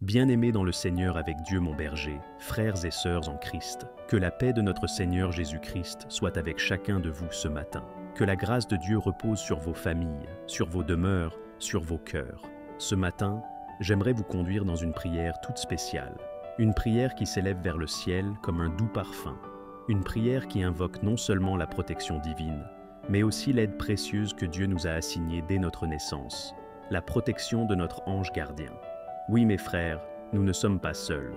Bien-aimés dans le Seigneur avec Dieu mon berger, frères et sœurs en Christ, que la paix de notre Seigneur Jésus-Christ soit avec chacun de vous ce matin. Que la grâce de Dieu repose sur vos familles, sur vos demeures, sur vos cœurs. Ce matin, j'aimerais vous conduire dans une prière toute spéciale. Une prière qui s'élève vers le ciel comme un doux parfum. Une prière qui invoque non seulement la protection divine, mais aussi l'aide précieuse que Dieu nous a assignée dès notre naissance, la protection de notre ange gardien. Oui, mes frères, nous ne sommes pas seuls.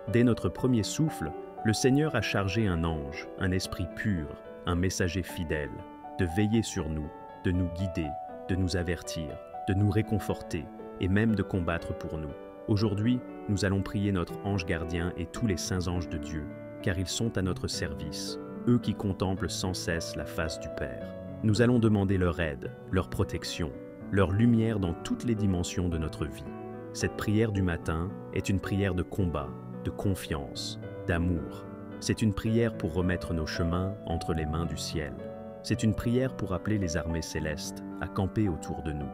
Dès notre premier souffle, le Seigneur a chargé un ange, un esprit pur, un messager fidèle, de veiller sur nous, de nous guider, de nous avertir, de nous réconforter et même de combattre pour nous. Aujourd'hui, nous allons prier notre ange gardien et tous les saints anges de Dieu, car ils sont à notre service, eux qui contemplent sans cesse la face du Père. Nous allons demander leur aide, leur protection, leur lumière dans toutes les dimensions de notre vie. Cette prière du matin est une prière de combat, de confiance, d'amour. C'est une prière pour remettre nos chemins entre les mains du ciel. C'est une prière pour appeler les armées célestes à camper autour de nous.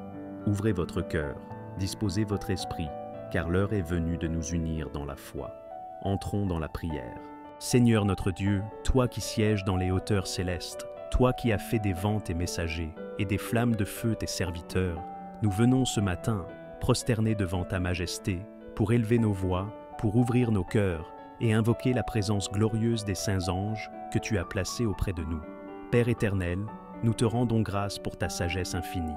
Ouvrez votre cœur, disposez votre esprit, car l'heure est venue de nous unir dans la foi. Entrons dans la prière. Seigneur notre Dieu, toi qui sièges dans les hauteurs célestes, toi qui as fait des vents tes messagers et des flammes de feu tes serviteurs, nous venons ce matin prosternés devant ta majesté, pour élever nos voix, pour ouvrir nos cœurs et invoquer la présence glorieuse des saints anges que tu as placés auprès de nous. Père éternel, nous te rendons grâce pour ta sagesse infinie.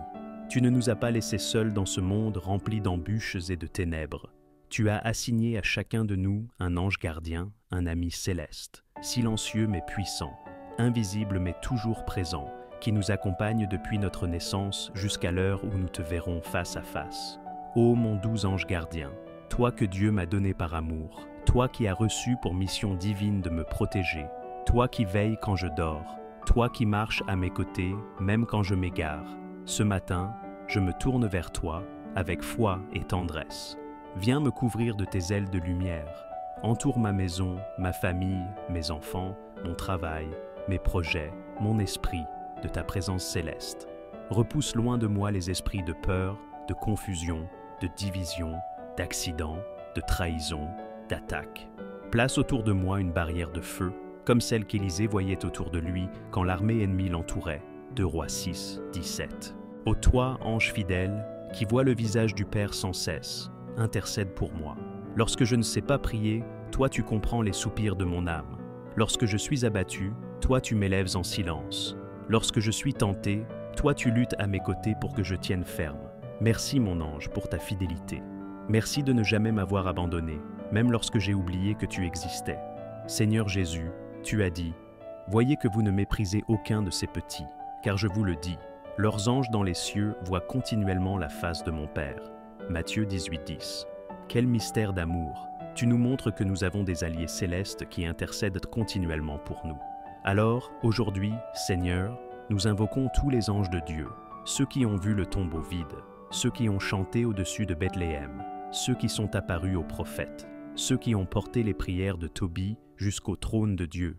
Tu ne nous as pas laissés seuls dans ce monde rempli d'embûches et de ténèbres. Tu as assigné à chacun de nous un ange gardien, un ami céleste, silencieux mais puissant, invisible mais toujours présent, qui nous accompagne depuis notre naissance jusqu'à l'heure où nous te verrons face à face. Ô mon doux ange gardien, toi que Dieu m'a donné par amour, toi qui as reçu pour mission divine de me protéger, toi qui veilles quand je dors, toi qui marches à mes côtés même quand je m'égare, ce matin, je me tourne vers toi avec foi et tendresse. Viens me couvrir de tes ailes de lumière, entoure ma maison, ma famille, mes enfants, mon travail, mes projets, mon esprit, de ta présence céleste. Repousse loin de moi les esprits de peur, de confusion, de division, d'accident, de trahison, d'attaque. Place autour de moi une barrière de feu, comme celle qu'Élisée voyait autour de lui quand l'armée ennemie l'entourait. 2 Rois 6, 17. Ô toi, ange fidèle, qui vois le visage du Père sans cesse, intercède pour moi. Lorsque je ne sais pas prier, toi tu comprends les soupirs de mon âme. Lorsque je suis abattu, toi tu m'élèves en silence. Lorsque je suis tenté, toi tu luttes à mes côtés pour que je tienne ferme. Merci mon ange pour ta fidélité. Merci de ne jamais m'avoir abandonné, même lorsque j'ai oublié que tu existais. Seigneur Jésus, tu as dit, « Voyez que vous ne méprisez aucun de ces petits, car je vous le dis, leurs anges dans les cieux voient continuellement la face de mon Père. » Matthieu 18, 10. Quel mystère d'amour! Tu nous montres que nous avons des alliés célestes qui intercèdent continuellement pour nous. Alors, aujourd'hui, Seigneur, nous invoquons tous les anges de Dieu, ceux qui ont vu le tombeau vide, ceux qui ont chanté au-dessus de Bethléem, ceux qui sont apparus aux prophètes, ceux qui ont porté les prières de Tobie jusqu'au trône de Dieu.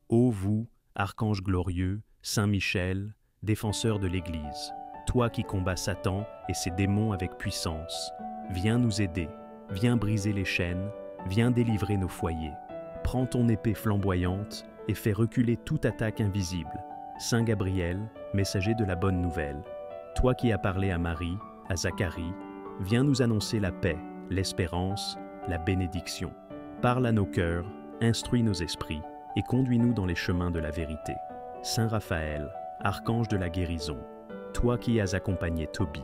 Ô vous, archange glorieux, Saint Michel, défenseur de l'Église, toi qui combats Satan et ses démons avec puissance, viens nous aider, viens briser les chaînes, viens délivrer nos foyers. Prends ton épée flamboyante et fais reculer toute attaque invisible. Saint Gabriel, messager de la bonne nouvelle, toi qui as parlé à Marie, à Zacharie, viens nous annoncer la paix, l'espérance, la bénédiction. Parle à nos cœurs, instruis nos esprits et conduis-nous dans les chemins de la vérité. Saint Raphaël, archange de la guérison, toi qui as accompagné Tobie,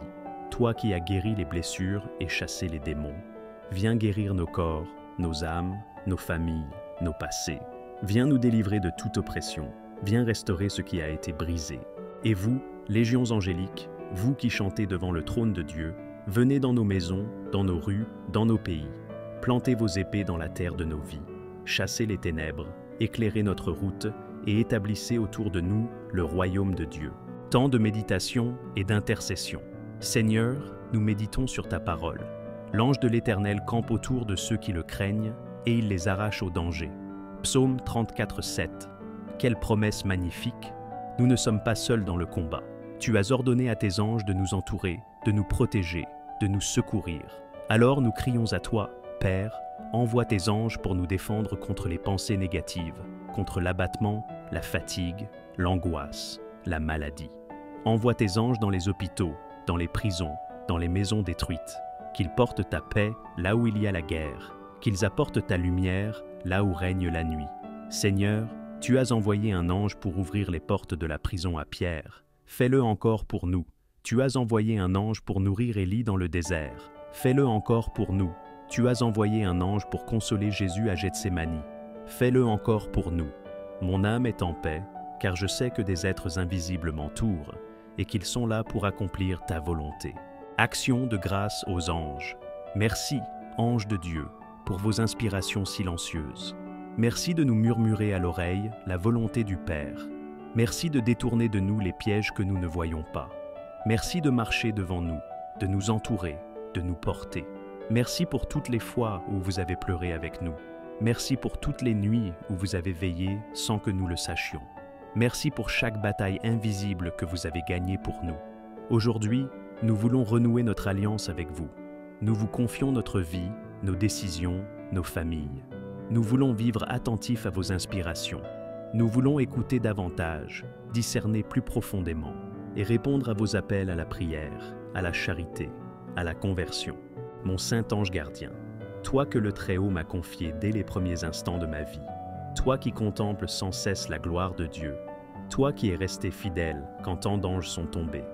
toi qui as guéri les blessures et chassé les démons, viens guérir nos corps, nos âmes, nos familles, nos passés. Viens nous délivrer de toute oppression, viens restaurer ce qui a été brisé. Et vous, légions angéliques, vous qui chantez devant le trône de Dieu, venez dans nos maisons, dans nos rues, dans nos pays. Plantez vos épées dans la terre de nos vies. Chassez les ténèbres, éclairez notre route et établissez autour de nous le royaume de Dieu. Temps de méditation et d'intercession. Seigneur, nous méditons sur ta parole. L'ange de l'Éternel campe autour de ceux qui le craignent et il les arrache au danger. Psaume 34, 7. Quelle promesse magnifique! Nous ne sommes pas seuls dans le combat. Tu as ordonné à tes anges de nous entourer, de nous protéger, de nous secourir. Alors nous crions à toi, Père, envoie tes anges pour nous défendre contre les pensées négatives, contre l'abattement, la fatigue, l'angoisse, la maladie. Envoie tes anges dans les hôpitaux, dans les prisons, dans les maisons détruites, qu'ils portent ta paix là où il y a la guerre, qu'ils apportent ta lumière là où règne la nuit. Seigneur, tu as envoyé un ange pour ouvrir les portes de la prison à Pierre. Fais-le encore pour nous. Tu as envoyé un ange pour nourrir Élie dans le désert. Fais-le encore pour nous. Tu as envoyé un ange pour consoler Jésus à Gethsémani. Fais-le encore pour nous. Mon âme est en paix, car je sais que des êtres invisibles m'entourent et qu'ils sont là pour accomplir ta volonté. Action de grâce aux anges. Merci, anges de Dieu, pour vos inspirations silencieuses. Merci de nous murmurer à l'oreille la volonté du Père. Merci de détourner de nous les pièges que nous ne voyons pas. Merci de marcher devant nous, de nous entourer, de nous porter. Merci pour toutes les fois où vous avez pleuré avec nous. Merci pour toutes les nuits où vous avez veillé sans que nous le sachions. Merci pour chaque bataille invisible que vous avez gagnée pour nous. Aujourd'hui, nous voulons renouer notre alliance avec vous. Nous vous confions notre vie, nos décisions, nos familles. Nous voulons vivre attentifs à vos inspirations. Nous voulons écouter davantage, discerner plus profondément et répondre à vos appels à la prière, à la charité, à la conversion. Mon saint ange gardien, toi que le Très-Haut m'a confié dès les premiers instants de ma vie, toi qui contemples sans cesse la gloire de Dieu, toi qui es resté fidèle quand tant d'anges sont tombés,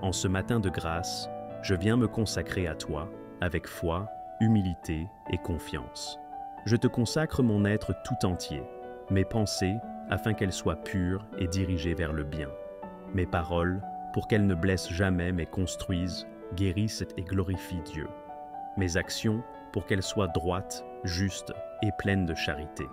en ce matin de grâce, je viens me consacrer à toi avec foi, humilité et confiance. Je te consacre mon être tout entier, mes pensées afin qu'elles soient pures et dirigées vers le bien, mes paroles pour qu'elles ne blessent jamais mais construisent, guérissent et glorifient Dieu, mes actions pour qu'elles soient droites, justes et pleines de charité.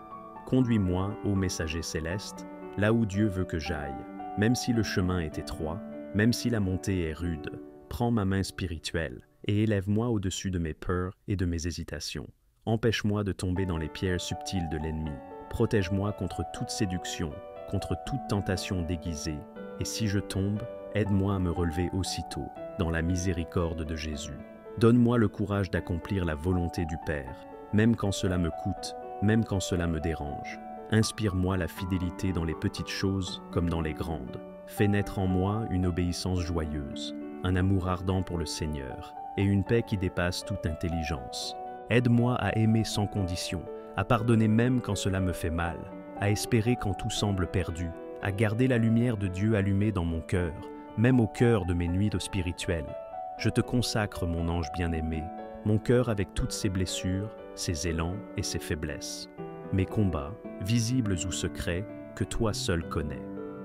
Conduis-moi, ô messager céleste, là où Dieu veut que j'aille, même si le chemin est étroit, même si la montée est rude. Prends ma main spirituelle et élève-moi au-dessus de mes peurs et de mes hésitations. Empêche-moi de tomber dans les pièges subtils de l'ennemi. Protège-moi contre toute séduction, contre toute tentation déguisée. Et si je tombe, aide-moi à me relever aussitôt, dans la miséricorde de Jésus. Donne-moi le courage d'accomplir la volonté du Père, même quand cela me coûte, même quand cela me dérange. Inspire-moi la fidélité dans les petites choses comme dans les grandes. Fais naître en moi une obéissance joyeuse, un amour ardent pour le Seigneur et une paix qui dépasse toute intelligence. Aide-moi à aimer sans condition, à pardonner même quand cela me fait mal, à espérer quand tout semble perdu, à garder la lumière de Dieu allumée dans mon cœur, même au cœur de mes nuits spirituelles. Je te consacre, mon ange bien-aimé, mon cœur avec toutes ses blessures, ses élans et ses faiblesses, mes combats, visibles ou secrets, que toi seul connais,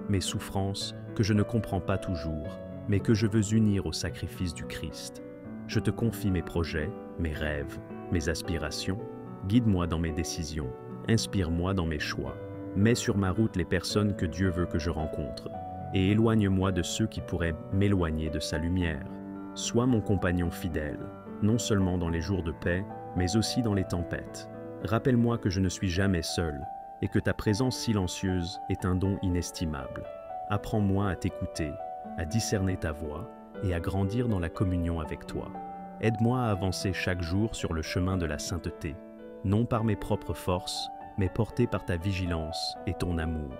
mes souffrances que je ne comprends pas toujours, mais que je veux unir au sacrifice du Christ. Je te confie mes projets, mes rêves, mes aspirations. Guide-moi dans mes décisions, inspire-moi dans mes choix. Mets sur ma route les personnes que Dieu veut que je rencontre, et éloigne-moi de ceux qui pourraient m'éloigner de sa lumière. Sois mon compagnon fidèle, non seulement dans les jours de paix, mais aussi dans les tempêtes. Rappelle-moi que je ne suis jamais seul, et que ta présence silencieuse est un don inestimable. Apprends-moi à t'écouter, à discerner ta voix, et à grandir dans la communion avec toi. Aide-moi à avancer chaque jour sur le chemin de la sainteté, non par mes propres forces, mais porté par ta vigilance et ton amour.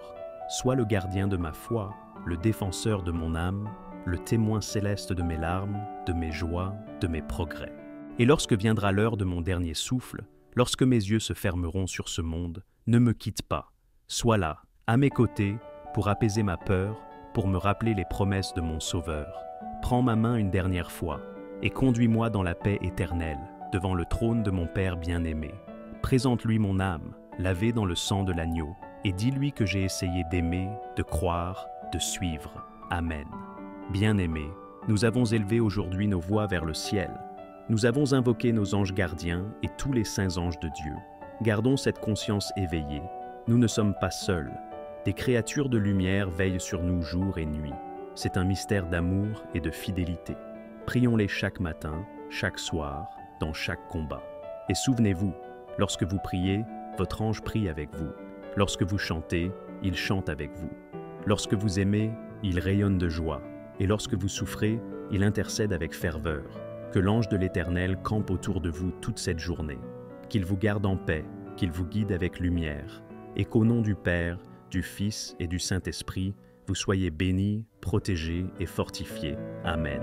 Sois le gardien de ma foi, le défenseur de mon âme, le témoin céleste de mes larmes, de mes joies, de mes progrès. Et lorsque viendra l'heure de mon dernier souffle, lorsque mes yeux se fermeront sur ce monde, ne me quitte pas. Sois là, à mes côtés, pour apaiser ma peur, pour me rappeler les promesses de mon Sauveur. Prends ma main une dernière fois et conduis-moi dans la paix éternelle, devant le trône de mon Père bien-aimé. Présente-lui mon âme, lavée dans le sang de l'agneau, et dis-lui que j'ai essayé d'aimer, de croire, de suivre. Amen. Bien-aimés, nous avons élevé aujourd'hui nos voix vers le ciel. Nous avons invoqué nos anges gardiens et tous les saints anges de Dieu. Gardons cette conscience éveillée. Nous ne sommes pas seuls. Des créatures de lumière veillent sur nous jour et nuit. C'est un mystère d'amour et de fidélité. Prions-les chaque matin, chaque soir, dans chaque combat. Et souvenez-vous, lorsque vous priez, votre ange prie avec vous. Lorsque vous chantez, il chante avec vous. Lorsque vous aimez, il rayonne de joie. Et lorsque vous souffrez, il intercède avec ferveur. Que l'ange de l'Éternel campe autour de vous toute cette journée. qu'il vous garde en paix, qu'il vous guide avec lumière, et qu'au nom du Père, du Fils et du Saint-Esprit, vous soyez bénis, protégés et fortifiés. Amen.